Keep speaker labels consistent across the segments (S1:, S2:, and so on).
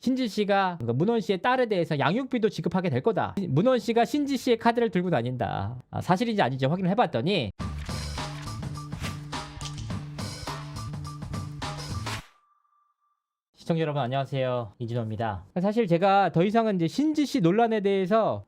S1: 신지 씨가 문원 씨의 딸에 대해서 양육비도 지급하게 될 거다. 문원 씨가 신지 씨의 카드를 들고 다닌다. 사실인지 아닌지 확인을 해봤더니 시청자 여러분 안녕하세요, 이진호입니다. 사실 제가 더 이상은 이제 신지 씨 논란에 대해서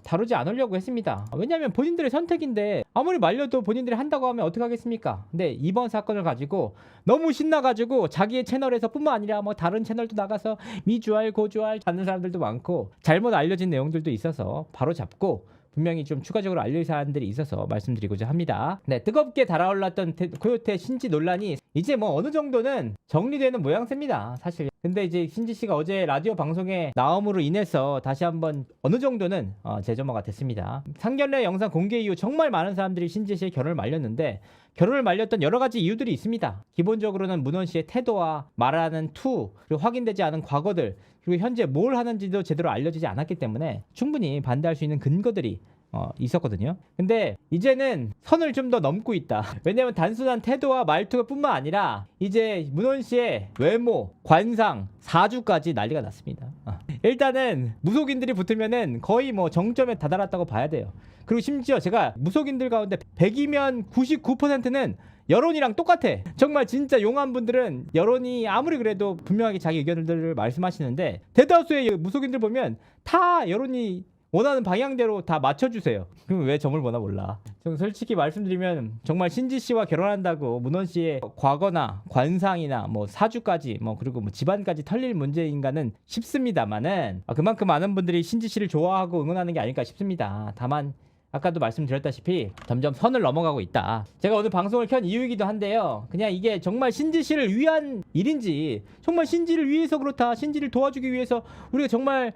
S1: 다루지 않으려고 했습니다. 왜냐하면 본인들의 선택인데 아무리 말려도 본인들이 한다고 하면 어떡하겠습니까? 근데 이번 사건을 가지고 너무 신나가지고 자기의 채널에서 뿐만 아니라 뭐 다른 채널도 나가서 미주알 고주알 찾는 사람들도 많고 잘못 알려진 내용들도 있어서 바로 잡고 분명히 좀 추가적으로 알릴 사안들이 있어서 말씀드리고자 합니다. 네, 뜨겁게 달아올랐던 코요태 신지 논란이 이제 뭐 어느 정도는 정리되는 모양새입니다, 사실. 근데 이제 신지 씨가 어제 라디오 방송에 나옴으로 인해서 다시 한번 어느 정도는 재점화가 됐습니다. 상견례 영상 공개 이후 정말 많은 사람들이 신지 씨의 결혼을 말렸는데, 결혼을 말렸던 여러 가지 이유들이 있습니다. 기본적으로는 문원 씨의 태도와 말하는 투, 그리고 확인되지 않은 과거들, 그리고 현재 뭘 하는지도 제대로 알려지지 않았기 때문에 충분히 반대할 수 있는 근거들이 있었거든요. 근데 이제는 선을 좀 더 넘고 있다. 왜냐면 단순한 태도와 말투가 뿐만 아니라 이제 문원 씨의 외모, 관상, 사주까지 난리가 났습니다. 일단은 무속인들이 붙으면은 거의 뭐 정점에 다다랐다고 봐야 돼요. 그리고 심지어 제가 무속인들 가운데 100이면 99%는 여론이랑 똑같아. 정말 진짜 용한 분들은 여론이 아무리 그래도 분명하게 자기 의견들을 말씀하시는데, 대다수의 무속인들 보면 다 여론이 원하는 방향대로 다 맞춰주세요. 그럼 왜 점을 보나 몰라. 좀 솔직히 말씀드리면 정말 신지 씨와 결혼한다고 문원 씨의 과거나 관상이나 뭐 사주까지 뭐 그리고 뭐 집안까지 털릴 문제인가는 싶습니다만은 그만큼 많은 분들이 신지 씨를 좋아하고 응원하는 게 아닐까 싶습니다. 다만 아까도 말씀드렸다시피 점점 선을 넘어가고 있다. 제가 오늘 방송을 켠 이유이기도 한데요, 그냥 이게 정말 신지 씨를 위한 일인지, 정말 신지를 위해서 그렇다, 신지를 도와주기 위해서 우리가 정말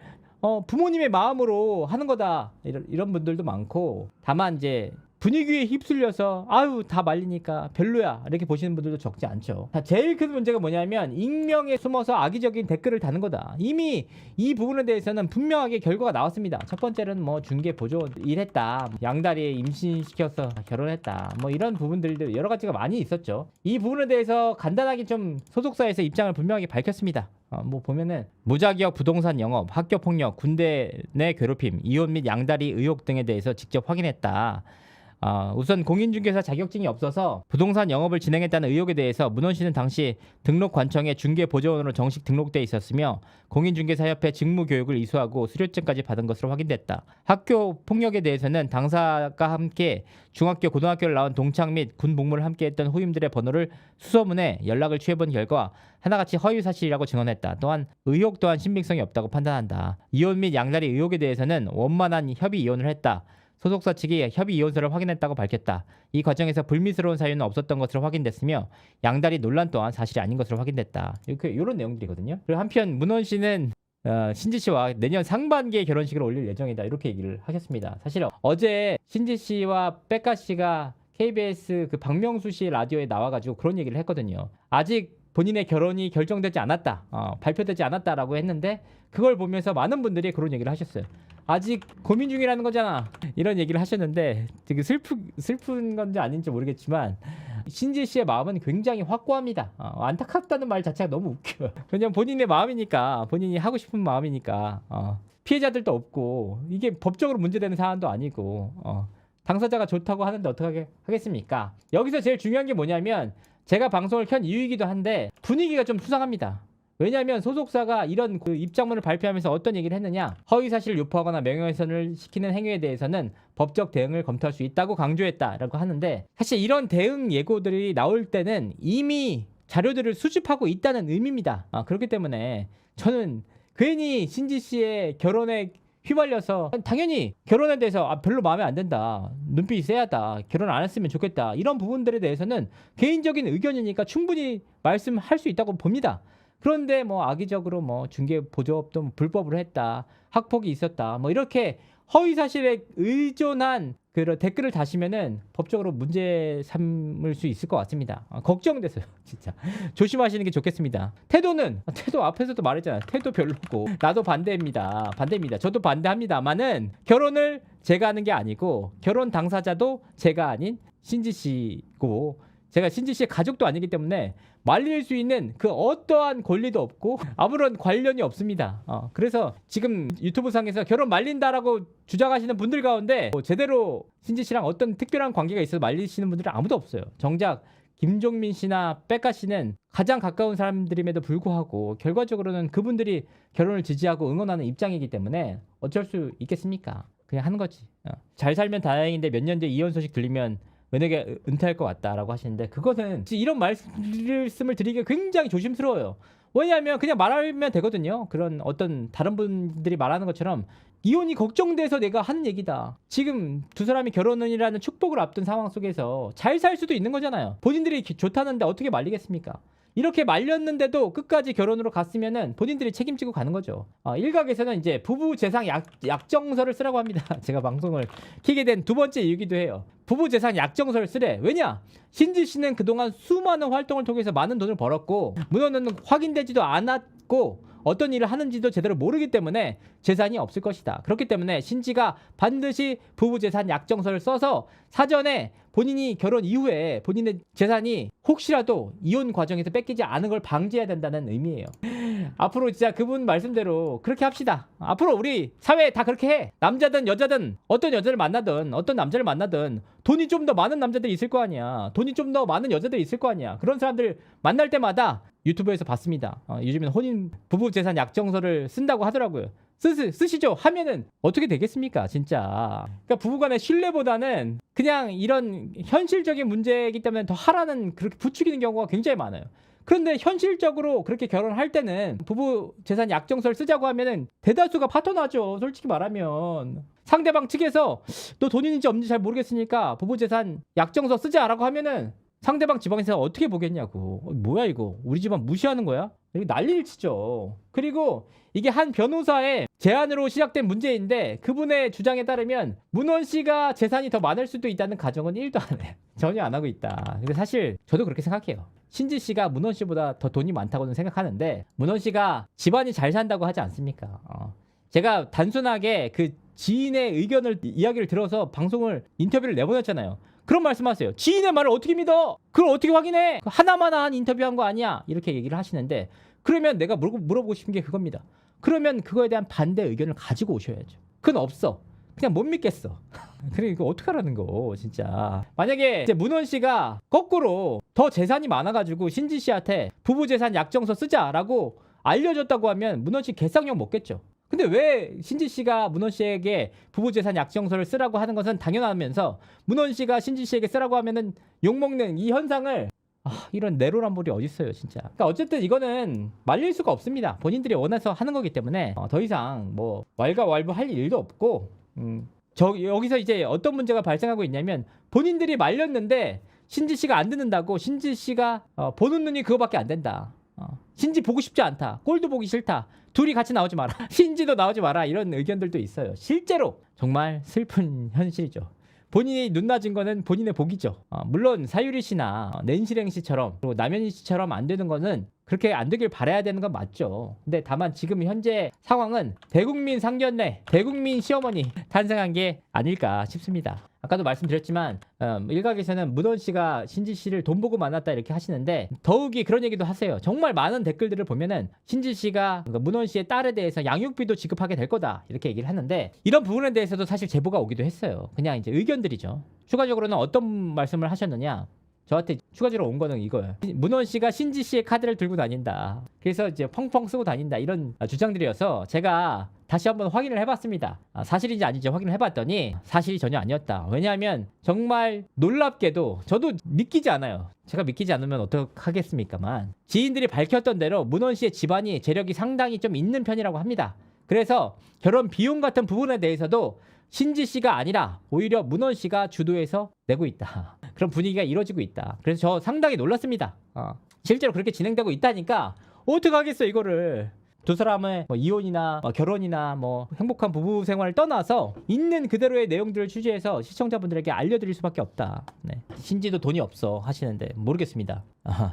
S1: 부모님의 마음으로 하는 거다, 이런 분들도 많고, 다만 이제 분위기에 휩쓸려서 아유 다 말리니까 별로야 이렇게 보시는 분들도 적지 않죠. 제일 큰 문제가 뭐냐면 익명에 숨어서 악의적인 댓글을 다는 거다. 이미 이 부분에 대해서는 분명하게 결과가 나왔습니다. 첫 번째는 뭐 중개 보조 일했다, 양다리에 임신시켜서 결혼했다, 뭐 이런 부분들도 여러 가지가 많이 있었죠. 이 부분에 대해서 간단하게 좀 소속사에서 입장을 분명하게 밝혔습니다. 뭐 보면은 무자격 부동산 영업, 학교 폭력, 군대 내 괴롭힘, 이혼 및 양다리 의혹 등에 대해서 직접 확인했다. 우선 공인중개사 자격증이 없어서 부동산 영업을 진행했다는 의혹에 대해서 문원 씨는 당시 등록관청에 중개보조원으로 정식 등록돼 있었으며 공인중개사협회 직무교육을 이수하고 수료증까지 받은 것으로 확인됐다. 학교 폭력에 대해서는 당사가 함께 중학교, 고등학교를 나온 동창 및 군 복무를 함께했던 후임들의 번호를 수소문해 연락을 취해본 결과 하나같이 허위사실이라고 증언했다. 또한 의혹 또한 신빙성이 없다고 판단한다. 이혼 및 양다리 의혹에 대해서는 원만한 협의 이혼을 했다. 소속사 측이 협의 이혼서를 확인했다고 밝혔다. 이 과정에서 불미스러운 사유는 없었던 것으로 확인됐으며 양다리 논란 또한 사실이 아닌 것으로 확인됐다. 이런 내용들이거든요. 그리고 한편 문원 씨는 신지 씨와 내년 상반기에 결혼식을 올릴 예정이다, 이렇게 얘기를 하셨습니다. 사실 어제 신지 씨와 백가 씨가 KBS 그 박명수 씨 라디오에 나와가지고 그런 얘기를 했거든요. 아직 본인의 결혼이 결정되지 않았다, 발표되지 않았다라고 했는데, 그걸 보면서 많은 분들이 그런 얘기를 하셨어요. 아직 고민 중이라는 거잖아, 이런 얘기를 하셨는데, 되게 슬픈 건지 아닌지 모르겠지만 신지 씨의 마음은 굉장히 확고합니다. 안타깝다는 말 자체가 너무 웃겨요. 왜냐면 본인의 마음이니까, 본인이 하고 싶은 마음이니까, 피해자들도 없고 이게 법적으로 문제되는 사안도 아니고, 당사자가 좋다고 하는데 어떻게 하겠습니까? 여기서 제일 중요한 게 뭐냐면, 제가 방송을 켠 이유이기도 한데 분위기가 좀 수상합니다. 왜냐하면 소속사가 이런 그 입장문을 발표하면서 어떤 얘기를 했느냐, 허위사실을 유포하거나 명예훼손을 시키는 행위에 대해서는 법적 대응을 검토할 수 있다고 강조했다라고 하는데, 사실 이런 대응 예고들이 나올 때는 이미 자료들을 수집하고 있다는 의미입니다. 그렇기 때문에 저는 괜히 신지 씨의 결혼에 휘말려서 당연히 결혼에 대해서 별로 마음에 안 든다, 눈빛이 쎄하다, 결혼 안 했으면 좋겠다, 이런 부분들에 대해서는 개인적인 의견이니까 충분히 말씀할 수 있다고 봅니다. 그런데 뭐 악의적으로 뭐 중개 보조업도 불법으로 했다, 학폭이 있었다, 뭐 이렇게 허위 사실에 의존한 그런 댓글을 다시면은 법적으로 문제 삼을 수 있을 것 같습니다. 걱정돼서요, 진짜. 조심하시는 게 좋겠습니다. 태도 앞에서도 말했잖아요. 태도 별로고 나도 반대입니다. 저도 반대합니다만은 결혼을 제가 하는 게 아니고 결혼 당사자도 제가 아닌 신지 씨고, 제가 신지 씨의 가족도 아니기 때문에 말릴 수 있는 그 어떠한 권리도 없고 아무런 관련이 없습니다. 그래서 지금 유튜브상에서 결혼 말린다라고 주장하시는 분들 가운데 뭐 제대로 신지 씨랑 어떤 특별한 관계가 있어서 말리시는 분들은 아무도 없어요. 정작 김종민 씨나 백가 씨는 가장 가까운 사람들임에도 불구하고 결과적으로는 그분들이 결혼을 지지하고 응원하는 입장이기 때문에 어쩔 수 있겠습니까? 그냥 하는 거지. 잘 살면 다행인데 몇 년 뒤에 이혼 소식 들리면 만약에 은퇴할 것 같다라고 하시는데 그것은 이런 말씀을 드리기가 굉장히 조심스러워요. 왜냐하면 그냥 말하면 되거든요. 그런 어떤 다른 분들이 말하는 것처럼 이혼이 걱정돼서 내가 하는 얘기다. 지금 두 사람이 결혼이라는 축복을 앞둔 상황 속에서 잘 살 수도 있는 거잖아요. 본인들이 좋다는데 어떻게 말리겠습니까? 이렇게 말렸는데도 끝까지 결혼으로 갔으면은 본인들이 책임지고 가는 거죠. 일각에서는 이제 부부 재산 약정서를 쓰라고 합니다. 제가 방송을 키게 된 두 번째 이유기도 해요. 부부 재산 약정서를 쓰래. 왜냐? 신지 씨는 그동안 수많은 활동을 통해서 많은 돈을 벌었고 문호는 확인되지도 않았고 어떤 일을 하는지도 제대로 모르기 때문에 재산이 없을 것이다. 그렇기 때문에 신지가 반드시 부부 재산 약정서를 써서 사전에 본인이 결혼 이후에 본인의 재산이 혹시라도 이혼 과정에서 뺏기지 않은 걸 방지해야 된다는 의미예요. 앞으로 진짜 그분 말씀대로 그렇게 합시다. 앞으로 우리 사회 다 그렇게 해. 남자든 여자든 어떤 여자를 만나든 어떤 남자를 만나든 돈이 좀 더 많은 남자들이 있을 거 아니야. 돈이 좀 더 많은 여자들이 있을 거 아니야. 그런 사람들 만날 때마다 유튜브에서 봤습니다. 요즘에는 혼인 부부 재산 약정서를 쓴다고 하더라고요. 쓰시죠. 하면은 어떻게 되겠습니까? 진짜. 그러니까 부부간의 신뢰보다는 그냥 이런 현실적인 문제이기 때문에 더 하라는 그렇게 부추기는 경우가 굉장히 많아요. 그런데 현실적으로 그렇게 결혼할 때는 부부 재산 약정서를 쓰자고 하면은 대다수가 파토나죠. 솔직히 말하면. 상대방 측에서 너 돈 있는지 없는지 잘 모르겠으니까 부부 재산 약정서 쓰자라고 하면은 상대방 지방에서 어떻게 보겠냐고. 뭐야 이거. 우리 집안 무시하는 거야? 이렇게 난리를 치죠. 그리고 이게 한 변호사의 제안으로 시작된 문제인데 그분의 주장에 따르면 문원 씨가 재산이 더 많을 수도 있다는 가정은 1도 안 해. 전혀 안 하고 있다. 근데 사실 저도 그렇게 생각해요. 신지 씨가 문원 씨보다 더 돈이 많다고는 생각하는데 문원 씨가 집안이 잘 산다고 하지 않습니까? 제가 단순하게 그 지인의 의견을 이야기를 들어서 방송을 인터뷰를 내보냈잖아요. 그런 말씀하세요. 지인의 말을 어떻게 믿어? 그걸 어떻게 확인해? 하나만 인터뷰한 거 아니야? 이렇게 얘기를 하시는데 그러면 내가 물어보고 싶은 게 그겁니다. 그러면 그거에 대한 반대 의견을 가지고 오셔야죠. 그건 없어. 그냥 못 믿겠어. 그래 이거 어떡하라는 거 진짜. 만약에 이제 문원 씨가 거꾸로 더 재산이 많아가지고 신지 씨한테 부부 재산 약정서 쓰자라고 알려줬다고 하면 문원 씨 개쌍욕 먹겠죠. 근데 왜 신지 씨가 문원 씨에게 부부 재산 약정서를 쓰라고 하는 것은 당연하면서 문원 씨가 신지 씨에게 쓰라고 하면은 욕먹는 이 현상을 이런 내로남불이 어딨어요 진짜. 그러니까 어쨌든 이거는 말릴 수가 없습니다. 본인들이 원해서 하는 거기 때문에 더 이상 뭐 왈가왈부 할 일도 없고 여기서 이제 어떤 문제가 발생하고 있냐면 본인들이 말렸는데 신지 씨가 안 듣는다고 신지 씨가 보는 눈이 그거밖에 안 된다. 신지 보고 싶지 않다. 꼴도 보기 싫다. 둘이 같이 나오지 마라. 신지도 나오지 마라. 이런 의견들도 있어요. 실제로 정말 슬픈 현실이죠. 본인이 눈낮은 거는 본인의 복이죠. 물론 사유리 씨나 낸시랭 씨처럼 그리고 남현희 씨처럼 안 되는 거는 그렇게 안 되길 바라야 되는 건 맞죠. 근데 다만 지금 현재 상황은 대국민 상견례, 대국민 시어머니 탄생한 게 아닐까 싶습니다. 아까도 말씀드렸지만 일각에서는 문원 씨가 신지 씨를 돈 보고 만났다 이렇게 하시는데 더욱이 그런 얘기도 하세요. 정말 많은 댓글들을 보면은 신지 씨가 문원 씨의 딸에 대해서 양육비도 지급하게 될 거다 이렇게 얘기를 하는데 이런 부분에 대해서도 사실 제보가 오기도 했어요. 그냥 이제 의견들이죠. 추가적으로는 어떤 말씀을 하셨느냐? 저한테 추가적으로 온 거는 이거예요. 문원 씨가 신지 씨의 카드를 들고 다닌다. 그래서 이제 펑펑 쓰고 다닌다. 이런 주장들이어서 제가 다시 한번 확인을 해봤습니다. 사실인지 아닌지 확인을 해봤더니 사실이 전혀 아니었다. 왜냐하면 정말 놀랍게도 저도 믿기지 않아요. 제가 믿기지 않으면 어떡하겠습니까만 지인들이 밝혔던 대로 문원 씨의 집안이 재력이 상당히 좀 있는 편이라고 합니다. 그래서 결혼 비용 같은 부분에 대해서도 신지 씨가 아니라 오히려 문원 씨가 주도해서 내고 있다. 그런 분위기가 이루어지고 있다. 그래서 저 상당히 놀랐습니다. 실제로 그렇게 진행되고 있다니까 어떻게 하겠어 이거를. 두 사람의 이혼이나 결혼이나 행복한 부부 생활을 떠나서 있는 그대로의 내용들을 취재해서 시청자분들에게 알려드릴 수밖에 없다. 네. 신지도 돈이 없어 하시는데 모르겠습니다.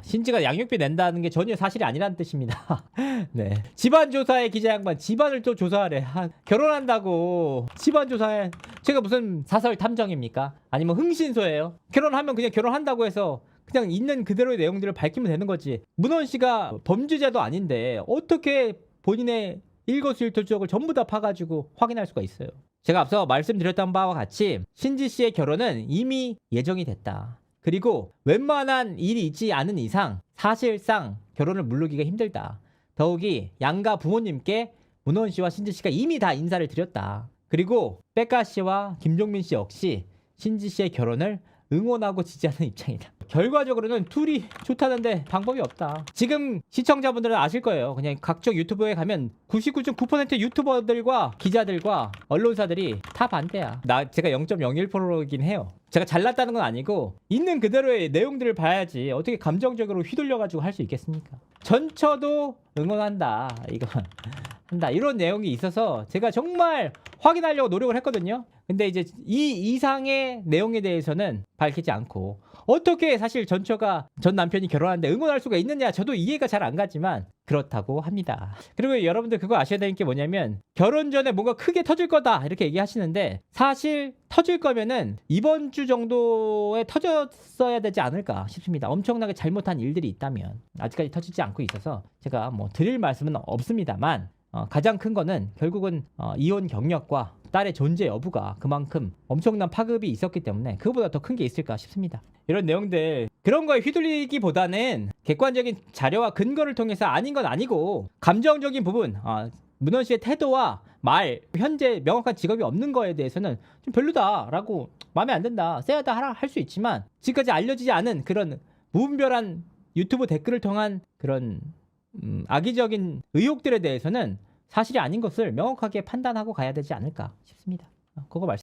S1: 신지가 양육비 낸다는 게 전혀 사실이 아니라는 뜻입니다. 네. 집안 조사에 기자 양반 집안을 또 조사하래. 결혼한다고 집안 조사에 제가 무슨 사설 탐정입니까? 아니면 흥신소예요? 결혼하면 그냥 결혼한다고 해서 그냥 있는 그대로의 내용들을 밝히면 되는 거지. 문원 씨가 범죄자도 아닌데 어떻게 본인의 일거수일투족을 전부 다 파가지고 확인할 수가 있어요. 제가 앞서 말씀드렸던 바와 같이 신지 씨의 결혼은 이미 예정이 됐다. 그리고 웬만한 일이 있지 않은 이상 사실상 결혼을 무르기가 힘들다. 더욱이 양가 부모님께 문원 씨와 신지 씨가 이미 다 인사를 드렸다. 그리고 백가 씨와 김종민 씨 역시 신지 씨의 결혼을 응원하고 지지하는 입장이다. 결과적으로는 둘이 좋다는데 방법이 없다. 지금 시청자분들은 아실 거예요. 그냥 각종 유튜브에 가면 99.9% 유튜버들과 기자들과 언론사들이 다 반대야. 제가 0.01%이긴 해요. 제가 잘났다는 건 아니고 있는 그대로의 내용들을 봐야지 어떻게 감정적으로 휘둘려가지고 할 수 있겠습니까? 전처도 응원한다. 이거 한다. 이런 내용이 있어서 제가 정말 확인하려고 노력을 했거든요. 근데 이제 이 이상의 내용에 대해서는 밝히지 않고 어떻게 사실 전처가 전 남편이 결혼하는데 응원할 수가 있느냐 저도 이해가 잘 안 가지만 그렇다고 합니다. 그리고 여러분들 그거 아셔야 되는 게 뭐냐면 결혼 전에 뭔가 크게 터질 거다 이렇게 얘기하시는데 사실 터질 거면은 이번 주 정도에 터졌어야 되지 않을까 싶습니다. 엄청나게 잘못한 일들이 있다면 아직까지 터지지 않고 있어서 제가 뭐 드릴 말씀은 없습니다만 가장 큰 거는 결국은 이혼 경력과 딸의 존재 여부가 그만큼 엄청난 파급이 있었기 때문에 그거보다 더 큰 게 있을까 싶습니다. 이런 내용들 그런 거에 휘둘리기보다는 객관적인 자료와 근거를 통해서 아닌 건 아니고 감정적인 부분 문원 씨의 태도와 말 현재 명확한 직업이 없는 거에 대해서는 좀 별로다라고 마음에 안 든다 쎄하다 할 수 있지만 지금까지 알려지지 않은 그런 무분별한 유튜브 댓글을 통한 그런 악의적인 의혹들에 대해서는 사실이 아닌 것을 명확하게 판단하고 가야 되지 않을까 싶습니다. 그거 말씀